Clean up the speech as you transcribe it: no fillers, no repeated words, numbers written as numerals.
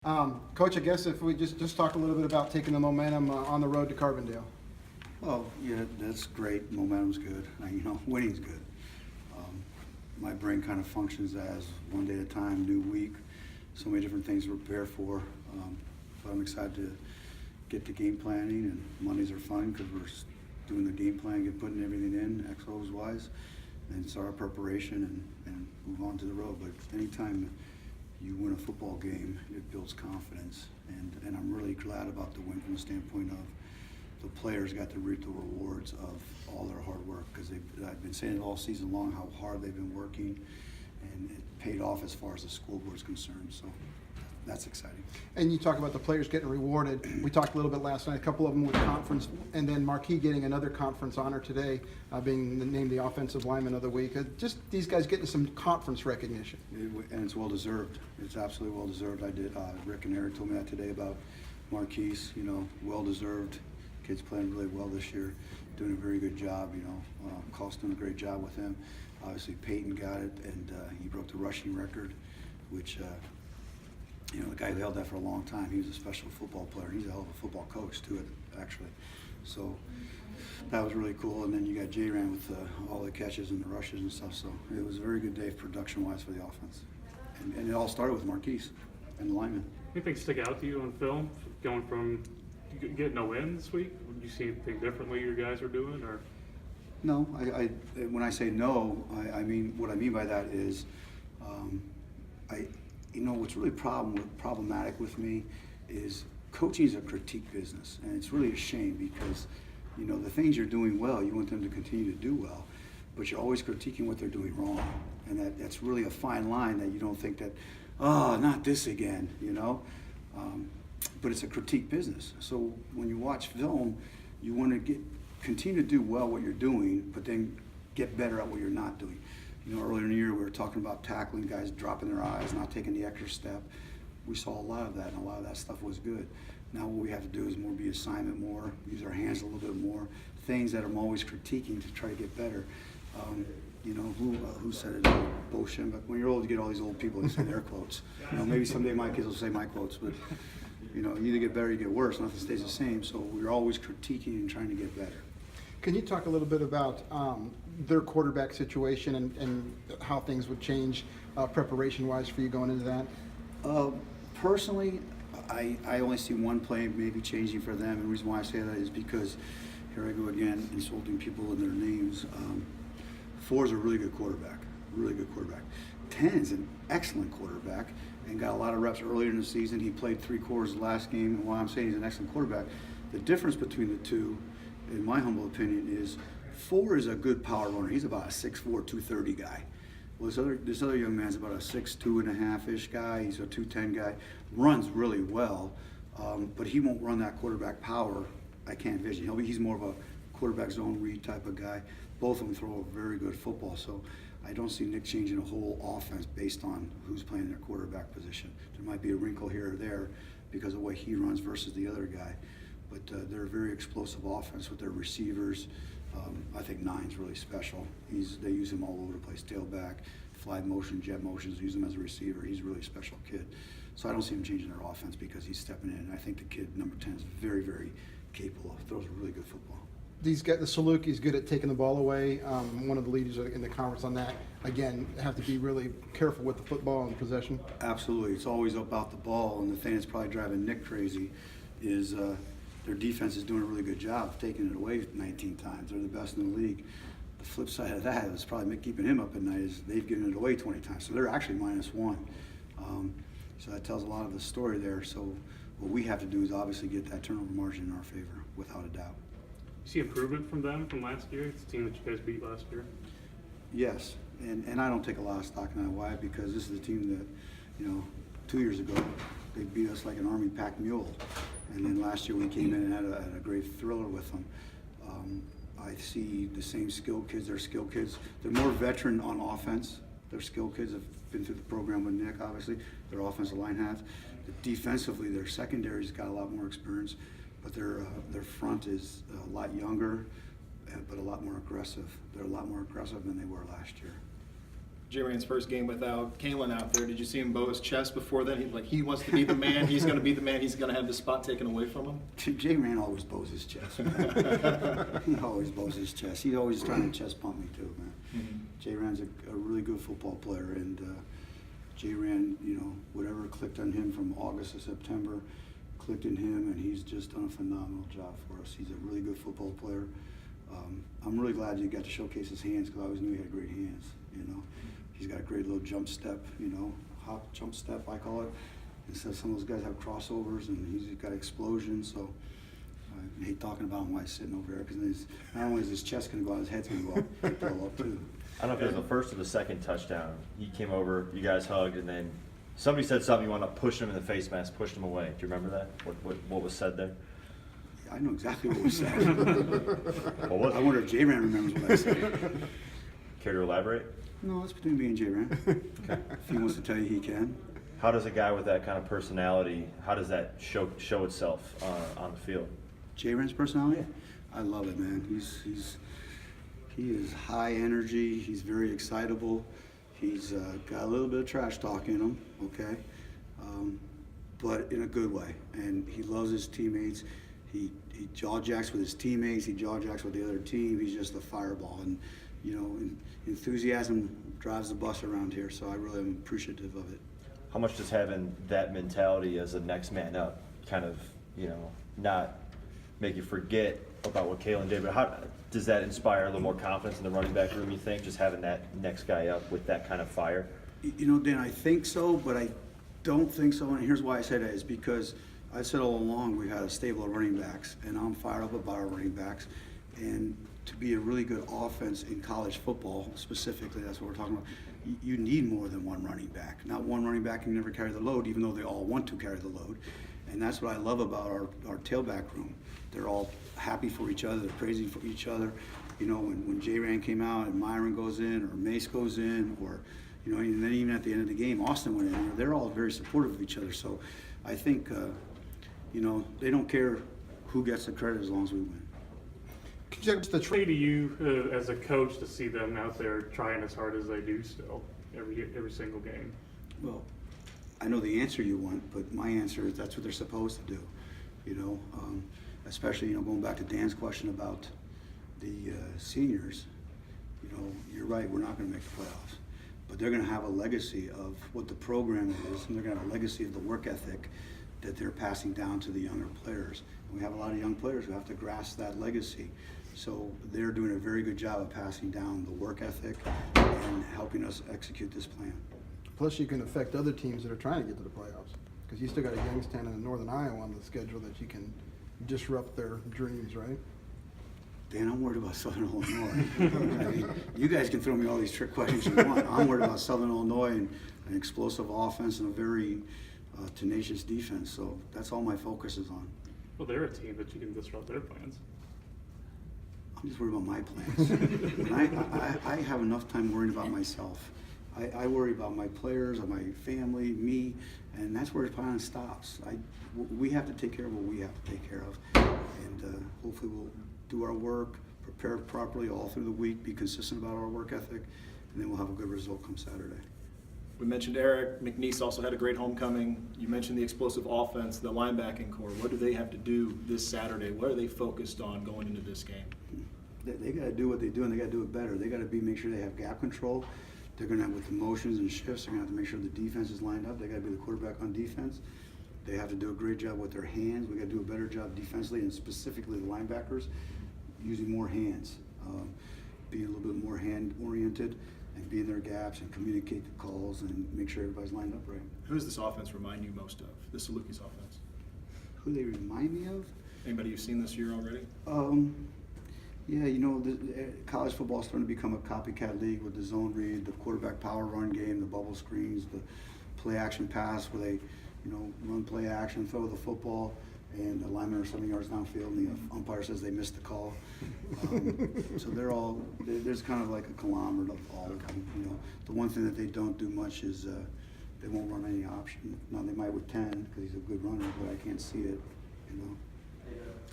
Coach, I guess if we just talk a little bit about taking the momentum on the road to Carbondale. Well, yeah, that's great. Momentum's good. Winning's good. My brain kind of functions as one day at a time, new week, so many different things to prepare for. But I'm excited to get to game planning, and Mondays are fun because we're doing the game plan, putting everything in, X-O's wise, and start our preparation and move on to the road. But anytime you win a football game, it builds confidence, and I'm really glad about the win from the standpoint of the players got to reap the rewards of all their hard work, because I've been saying it all season long how hard they've been working, and it paid off as far as the school board is concerned. So that's exciting. And you talk about the players getting rewarded. We talked a little bit last night, a couple of them with conference, and then Marquis getting another conference honor today, being named the Offensive Lineman of the Week. Just these guys getting some conference recognition. And it's well deserved. It's absolutely well deserved. I did. Rick and Eric told me that today about Marquis. Well deserved. Kid's playing really well this year, doing a very good job. Cost doing a great job with him. Obviously, Peyton got it, and he broke the rushing record, which. The guy who held that for a long time, he was a special football player. He's a hell of a football coach, too, actually. So that was really cool. And then you got J-Ran with all the catches and the rushes and stuff. So it was a very good day production-wise for the offense. And it all started with Marquis and the linemen. Anything stick out to you on film, going from getting a win this week? Would you see anything differently your guys are doing? Or No. When I say no, I mean, what I mean by that is what's really problematic with me is coaching is a critique business, and it's really a shame because, the things you're doing well, you want them to continue to do well, but you're always critiquing what they're doing wrong, and that's really a fine line that you don't think that, not this again, but it's a critique business. So when you watch film, you want to continue to do well what you're doing, but then get better at what you're not doing. Earlier in the year, we were talking about tackling, guys dropping their eyes, not taking the extra step. We saw a lot of that, and a lot of that stuff was good. Now what we have to do is be assignment more, use our hands a little bit more, things that I'm always critiquing to try to get better. Who said it? Bo Schembech. When you're old, you get all these old people who say their quotes. Maybe someday my kids will say my quotes, but you either get better or you get worse. Nothing stays the same, so we're always critiquing and trying to get better. Can you talk a little bit about their quarterback situation and how things would change preparation-wise for you going into that? Personally, I only see one play maybe changing for them, and the reason why I say that is because, here I go again, insulting people in their names. 4 is a really good quarterback, 10 is an excellent quarterback, and got a lot of reps earlier in the season. He played 3 quarters last game, and while I'm saying he's an excellent quarterback, the difference between the two, in my humble opinion, is 4 is a good power runner. He's about a 6'4", 230 guy. Well, this other young man's about a 6'2 and a half-ish guy. He's a 210 guy. Runs really well, but he won't run that quarterback power. I can't envision. He's more of a quarterback zone read type of guy. Both of them throw a very good football, so I don't see Nick changing a whole offense based on who's playing their quarterback position. There might be a wrinkle here or there because of the way he runs versus the other guy. But they're a very explosive offense with their receivers. I think 9's really special. They use him all over the place, tailback, fly motion, jet motions, use him as a receiver. He's a really special kid. So I don't see him changing their offense because he's stepping in. And I think the kid, number 10, is very, very capable. Throws a really good football. The Salukis good at taking the ball away. One of the leaders in the conference on that. Again, have to be really careful with the football and possession. Absolutely. It's always about the ball. And the thing that's probably driving Nick crazy is their defense is doing a really good job of taking it away 19 times. They're the best in the league. The flip side of that is probably keeping him up at night is they've given it away 20 times. So they're actually -1. So that tells a lot of the story there. So what we have to do is obviously get that turnover margin in our favor, without a doubt. you see improvement from them from last year? It's the team that you guys beat last year. Yes, and I don't take a lot of stock in that. Why? Because this is the team that, 2 years ago, they beat us like an Army packed mule. And then last year we came in and had a great thriller with them. I see the same skilled kids. They're skilled kids. They're more veteran on offense. They're skilled kids, have been through the program with Nick, obviously. Their offensive line has. Defensively, their secondary's got a lot more experience, but their front is a lot younger, but a lot more aggressive. They're a lot more aggressive than they were last year. J-Ran's first game without Kalen out there. Did you see him bow his chest before then? He wants to be the man. He's going to be the man. He's going to have the spot taken away from him. J-Ran always bows his chest. He always bows his chest. He's always trying to chest pump me too, man. Mm-hmm. J-Ran's a really good football player, and J-Ran, whatever clicked on him from August to September, clicked in him, and he's just done a phenomenal job for us. He's a really good football player. I'm really glad you got to showcase his hands, because I always knew he had great hands. He's got a great little jump step, hop jump step, I call it. Instead of some of those guys have crossovers, and he's got explosion. So I hate talking about him while he's sitting over there, because not only is his chest going to go out, his head's going to go up, blow up too. I don't know if it was the first or the second touchdown. He came over, you guys hugged, and then somebody said something. You wound up pushing him in the face mask, pushed him away. Do you remember that? What was said there? I know exactly what was said. What was I it? wonder if J-Ran remembers what I said. Care to elaborate? No, it's between me and J-Ran. Okay. If he wants to tell you, he can. How does a guy with that kind of personality, how does that show itself on the field? J-Ran's personality? I love it, man. He is high energy. He's very excitable. He's got a little bit of trash talk in him, okay? But in a good way. And he loves his teammates. He jaw jacks with his teammates. He jaw jacks with the other team. He's just a fireball. And, enthusiasm drives the bus around here, so I really am appreciative of it. How much does having that mentality as a next man up kind of, not make you forget about what Kalen did, but how does that inspire a little more confidence in the running back room, you think, just having that next guy up with that kind of fire? Dan, I think so, but I don't think so, and here's why I say that, is because I said all along we had a stable of running backs, and I'm fired up about our running backs, and to be a really good offense in college football, specifically, that's what we're talking about, you need more than one running back. Not one running back can never carry the load, even though they all want to carry the load. And that's what I love about our tailback room. They're all happy for each other, they're crazy for each other. When J-Ran came out and Myron goes in, or Mace goes in, or, and then even at the end of the game, Austin went in, they're all very supportive of each other. So I think, they don't care who gets the credit as long as we win. Say to you as a coach to see them out there trying as hard as they do still every single game? Well, I know the answer you want, but my answer is that's what they're supposed to do. Especially going back to Dan's question about the seniors. You're right, we're not going to make the playoffs, but they're going to have a legacy of what the program is, and they're going to have a legacy of the work ethic that they're passing down to the younger players. And we have a lot of young players who have to grasp that legacy. So they're doing a very good job of passing down the work ethic and helping us execute this plan. Plus, you can affect other teams that are trying to get to the playoffs, because you still got a Youngstown and a Northern Iowa on the schedule that you can disrupt their dreams, right? Dan, I'm worried about Southern Illinois. You guys can throw me all these trick questions you want. I'm worried about Southern Illinois and an explosive offense and a very tenacious defense. So that's all my focus is on. Well, they're a team that you can disrupt their plans. I'm just worried about my plans. And I have enough time worrying about myself. I worry about my players, my family, me, and that's where the plan stops. We have to take care of what we have to take care of, and hopefully we'll do our work, prepare properly all through the week, be consistent about our work ethic, and then we'll have a good result come Saturday. We mentioned Eric McNeese also had a great homecoming. You mentioned the explosive offense, the linebacking core. What do they have to do this Saturday? What are they focused on going into this game? They got to do what they do, and they got to do it better. They got to make sure they have gap control. They're going to have, with the motions and shifts, they're going to have to make sure the defense is lined up. They got to be the quarterback on defense. They have to do a great job with their hands. We got to do a better job defensively, and specifically the linebackers, using more hands, being a little bit more hand-oriented, and be in their gaps and communicate the calls and make sure everybody's lined up right. Who does this offense remind you most of, the Salukis offense? Who they remind me of? Anybody you've seen this year already? Yeah, college football is starting to become a copycat league with the zone read, the quarterback power run game, the bubble screens, the play action pass where they, run play action, throw the football, and the linemen are 7 yards downfield, and the umpire says they missed the call. So there's kind of like a conglomerate of all of them. The one thing that they don't do much is they won't run any option. Now they might with 10 because he's a good runner, but I can't see it.